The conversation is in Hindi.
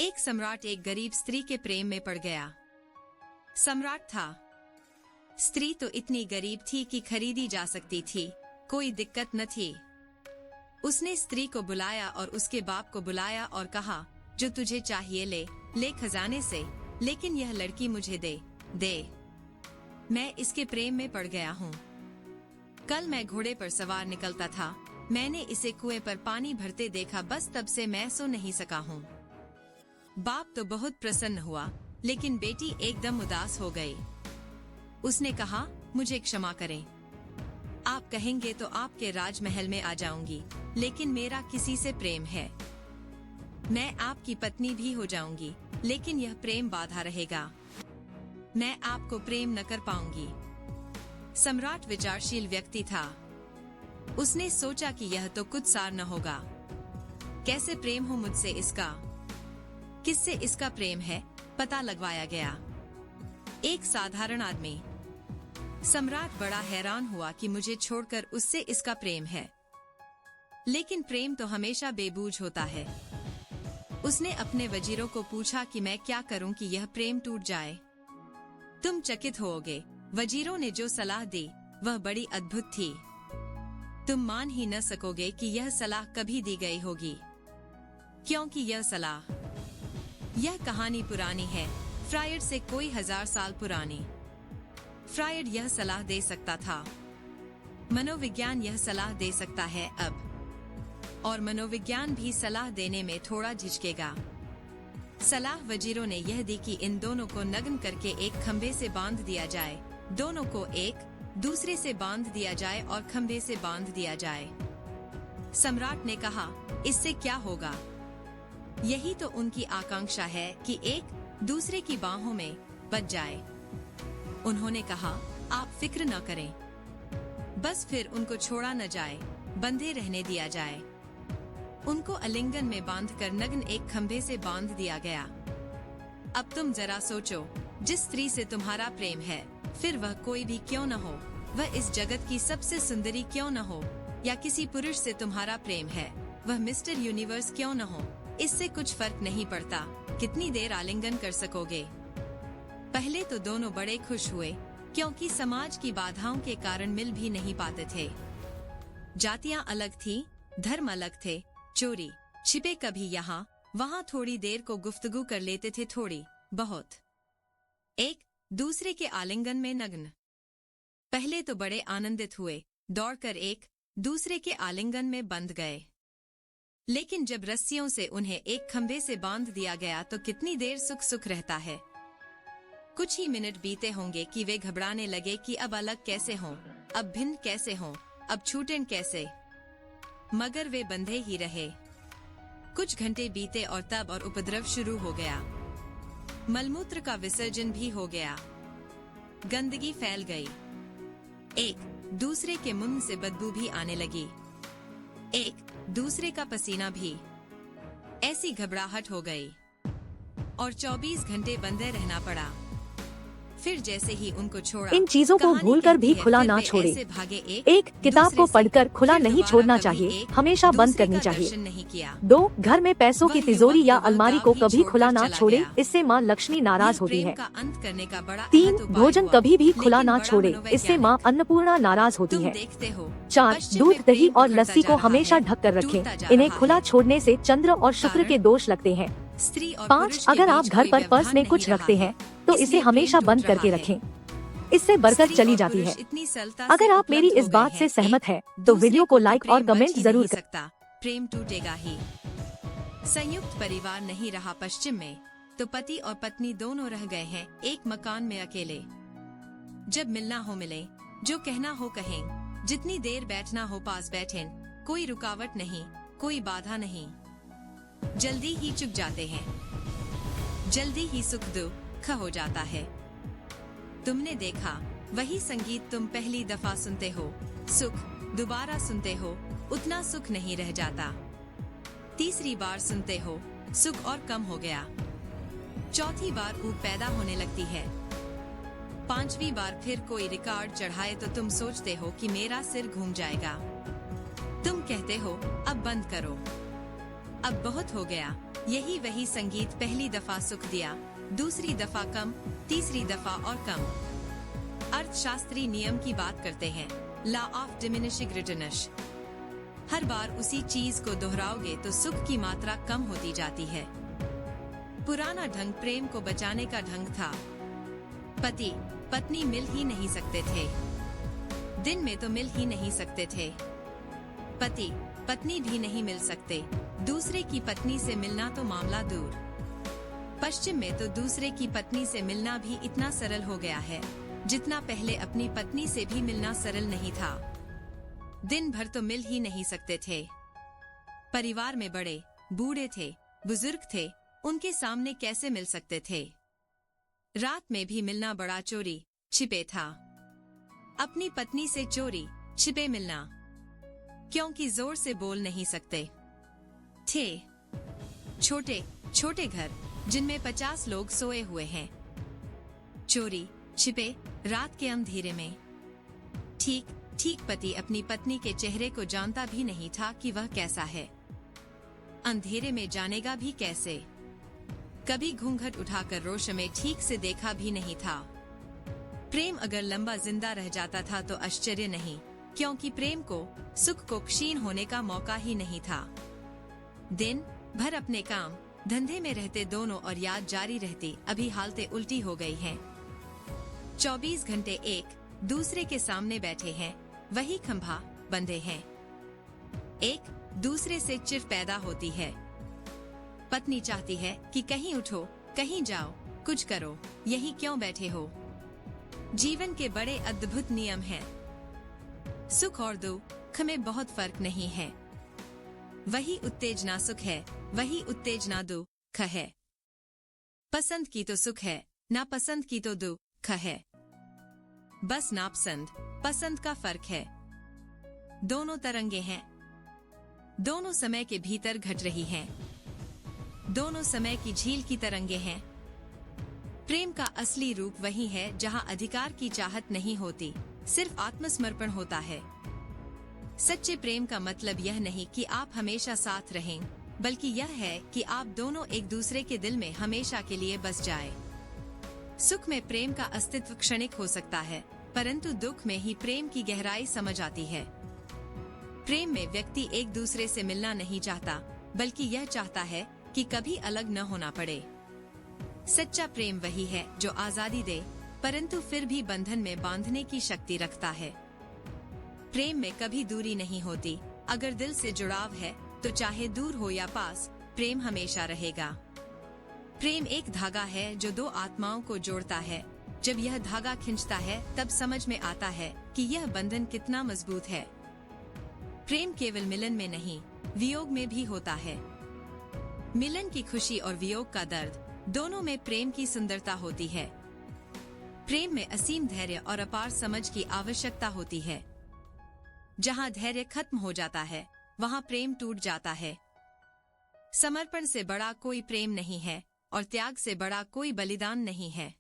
एक सम्राट एक गरीब स्त्री के प्रेम में पड़ गया। सम्राट था। स्त्री तो इतनी गरीब थी कि खरीदी जा सकती थी, कोई दिक्कत न थी। उसने स्त्री को बुलाया और उसके बाप को बुलाया और कहा, जो तुझे चाहिए ले खजाने से, लेकिन यह लड़की मुझे दे। मैं इसके प्रेम में पड़ गया हूँ। कल मैं घोड़े पर सवार निकलता था, मैंने इसे कुएं पर पानी भरते देखा, बस तब से मैं सो नहीं सका हूँ। बाप तो बहुत प्रसन्न हुआ, लेकिन बेटी एकदम उदास हो गई। उसने कहा, मुझे क्षमा करें, आप कहेंगे तो आपके राजमहल में आ जाऊंगी, लेकिन मेरा किसी से प्रेम है। मैं आपकी पत्नी भी हो जाऊंगी, लेकिन यह प्रेम बाधा रहेगा। मैं आपको प्रेम न कर पाऊंगी। सम्राट विचारशील व्यक्ति था। उसने सोचा कि यह तो कुछ सार न होगा। कैसे प्रेम हो मुझसे इसका? किससे इसका प्रेम है? पता लगवाया गया। एक साधारण आदमी। सम्राट बड़ा हैरान हुआ कि मुझे छोड़कर उससे इसका प्रेम है। लेकिन प्रेम तो हमेशा बेबूझ होता है। उसने अपने वजीरों को पूछा कि मैं क्या करूं कि यह प्रेम टूट जाए। तुम चकित होओगे, वजीरों ने जो सलाह दी वह बड़ी अद्भुत थी। तुम मान ही न सकोगे कि यह सलाह कभी दी गई होगी, क्योंकि यह कहानी पुरानी है, फ्रायड से कोई 1000 साल पुरानी। फ्रायड यह सलाह दे सकता था। मनोविज्ञान यह सलाह दे सकता है अब, और मनोविज्ञान भी सलाह देने में थोड़ा झिझकेगा। सलाह वजीरों ने यह दी कि इन दोनों को नग्न करके एक खंभे से बांध दिया जाए, दोनों को एक दूसरे से बांध दिया जाए और खंभे से बांध दिया जाए। सम्राट ने कहा, इससे क्या होगा? यही तो उनकी आकांक्षा है कि एक दूसरे की बाहों में बच जाए। उन्होंने कहा, आप फिक्र न करें, बस फिर उनको छोड़ा न जाए, बंधे रहने दिया जाए। उनको आलिंगन में बांधकर नग्न एक खंभे से बांध दिया गया। अब तुम जरा सोचो, जिस स्त्री से तुम्हारा प्रेम है, फिर वह कोई भी क्यों न हो, वह इस जगत की सबसे सुंदरी क्यों न हो, या किसी पुरुष से तुम्हारा प्रेम है, वह मिस्टर यूनिवर्स क्यों न हो, इससे कुछ फर्क नहीं पड़ता कितनी देर आलिंगन कर सकोगे। पहले तो दोनों बड़े खुश हुए, क्योंकि समाज की बाधाओं के कारण मिल भी नहीं पाते थे। जातियां अलग थीं, धर्म अलग थे, चोरी छिपे कभी यहाँ वहाँ थोड़ी देर को गुफ्तगू कर लेते थे, थोड़ी बहुत, एक दूसरे के आलिंगन में नग्न। पहले तो बड़े आनंदित हुए, दौड़कर एक दूसरे के आलिंगन में बंध गए। लेकिन जब रस्सियों से उन्हें एक खंभे से बांध दिया गया तो कितनी देर सुख रहता है। कुछ ही मिनट बीते होंगे कि वे घबराने लगे कि अब अलग कैसे हों, अब भिन्न कैसे हों, अब छूटें कैसे। मगर वे बंधे ही रहे। कुछ घंटे बीते और तब और उपद्रव शुरू हो गया। मलमूत्र का विसर्जन भी हो गया, गंदगी फैल गई, एक दूसरे के मुंह से बदबू भी आने लगी, एक दूसरे का पसीना भी। ऐसी घबराहट हो गई और 24 घंटे बंधे रहना पड़ा। फिर जैसे ही उनको छोड़ा, इन चीजों को भूलकर भी खुला ना छोड़े। एक किताब को पढ़कर खुला नहीं छोड़ना चाहिए, हमेशा बंद करनी चाहिए। 2 घर में पैसों की तिजोरी या अलमारी को कभी खुला ना छोड़े, इससे माँ लक्ष्मी नाराज होती है। 3 भोजन कभी भी खुला ना छोड़े, इससे माँ अन्नपूर्णा नाराज होती है। 4 दूध, दही और लस्सी को हमेशा ढक कर रखें, इन्हें खुला छोड़ने से चंद्र और शुक्र के दोष लगते हैं। 5 अगर आप घर पर पर्स में कुछ रखते हैं तो इसे हमेशा बंद करके रखें, इससे बरकत चली जाती है। अगर आप मेरी इस बात से सहमत हैं, तो वीडियो को लाइक और कमेंट जरूर करें। प्रेम टूटेगा ही। संयुक्त परिवार नहीं रहा पश्चिम में, तो पति और पत्नी दोनों रह गए हैं एक मकान में अकेले। जब मिलना हो मिले, जो कहना हो कहें, जितनी देर बैठना हो पास बैठें, कोई रुकावट नहीं, कोई बाधा नहीं। जल्दी ही चुक जाते हैं, जल्दी ही सुख दुख हो जाता है। तुमने देखा, वही संगीत तुम पहली दफा सुनते हो, सुख दोबारा सुनते हो, उतना सुख नहीं रह जाता। तीसरी बार सुनते हो, सुख और कम हो गया। चौथी बार ऊब पैदा होने लगती है। 5वीं बार फिर कोई रिकॉर्ड चढ़ाए तो तुम सोचते हो कि मेरा सिर घूम जाएगा। तुम कहते हो, अब बंद करो। अब बहुत हो गया। यही वही संगीत पहली दफा सुख दिया, दूसरी दफा कम, तीसरी दफा और कम। अर्थशास्त्री नियम की बात करते हैं, लॉ ऑफ डिमिनिशिंग रिटर्न्स। हर बार उसी चीज को दोहराओगे तो सुख की मात्रा कम होती जाती है। पुराना ढंग प्रेम को बचाने का ढंग था। पति पत्नी मिल ही नहीं सकते थे, दिन में तो मिल ही नहीं सकते थे। पति पत्नी भी नहीं मिल सकते, दूसरे की पत्नी से मिलना तो मामला दूर। पश्चिम में तो दूसरे की पत्नी से मिलना भी इतना सरल हो गया है जितना पहले अपनी पत्नी से भी मिलना सरल नहीं था। दिन भर तो मिल ही नहीं सकते थे। परिवार में बड़े बूढ़े थे, बुजुर्ग थे, उनके सामने कैसे मिल सकते थे। रात में भी मिलना बड़ा चोरी छिपे था। अपनी पत्नी से चोरी छिपे मिलना, क्योंकि जोर से बोल नहीं सकते थे। छोटे छोटे घर जिनमें 50 लोग सोए हुए हैं। चोरी छिपे रात के अंधेरे में। ठीक ठीक पति अपनी पत्नी के चेहरे को जानता भी नहीं था कि वह कैसा है। अंधेरे में जानेगा भी कैसे। कभी घूंघट उठाकर रोशनी में ठीक से देखा भी नहीं था। प्रेम अगर लंबा जिंदा रह जाता था तो आश्चर्य नहीं, क्योंकि प्रेम को सुख को क्षीण होने का मौका ही नहीं था। दिन भर अपने काम धंधे में रहते दोनों और याद जारी रहती। अभी हालतें उल्टी हो गई हैं। 24 घंटे एक दूसरे के सामने बैठे हैं, वही खंभा बंधे हैं। एक दूसरे से चिढ़ पैदा होती है। पत्नी चाहती है कि कहीं उठो, कहीं जाओ, कुछ करो, यही क्यों बैठे हो। जीवन के बड़े अद्भुत नियम हैं। सुख और दुख में बहुत फर्क नहीं है। वही उत्तेजना सुख है, वही उत्तेजना दुख है। पसंद की तो सुख है, नापसंद की तो दुख है। बस नापसंद पसंद का फर्क है। दोनों तरंगे हैं, दोनों समय के भीतर घट रही हैं। दोनों समय की झील की तरंगे हैं। प्रेम का असली रूप वही है जहाँ अधिकार की चाहत नहीं होती, सिर्फ आत्मसमर्पण होता है। सच्चे प्रेम का मतलब यह नहीं कि आप हमेशा साथ रहें, बल्कि यह है कि आप दोनों एक दूसरे के दिल में हमेशा के लिए बस जाए। सुख में प्रेम का अस्तित्व क्षणिक हो सकता है, परंतु दुख में ही प्रेम की गहराई समझ आती है। प्रेम में व्यक्ति एक दूसरे से मिलना नहीं चाहता, बल्कि यह चाहता है कि कभी अलग न होना पड़े। सच्चा प्रेम वही है जो आजादी दे, परंतु फिर भी बंधन में बांधने की शक्ति रखता है। प्रेम में कभी दूरी नहीं होती। अगर दिल से जुड़ाव है तो चाहे दूर हो या पास, प्रेम हमेशा रहेगा। प्रेम एक धागा है जो दो आत्माओं को जोड़ता है। जब यह धागा खिंचता है तब समझ में आता है कि यह बंधन कितना मजबूत है। प्रेम केवल मिलन में नहीं, वियोग में भी होता है। मिलन की खुशी और वियोग का दर्द, दोनों में प्रेम की सुंदरता होती है। प्रेम में असीम धैर्य और अपार समझ की आवश्यकता होती है। जहाँ धैर्य खत्म हो जाता है, वहाँ प्रेम टूट जाता है। समर्पण से बड़ा कोई प्रेम नहीं है और त्याग से बड़ा कोई बलिदान नहीं है।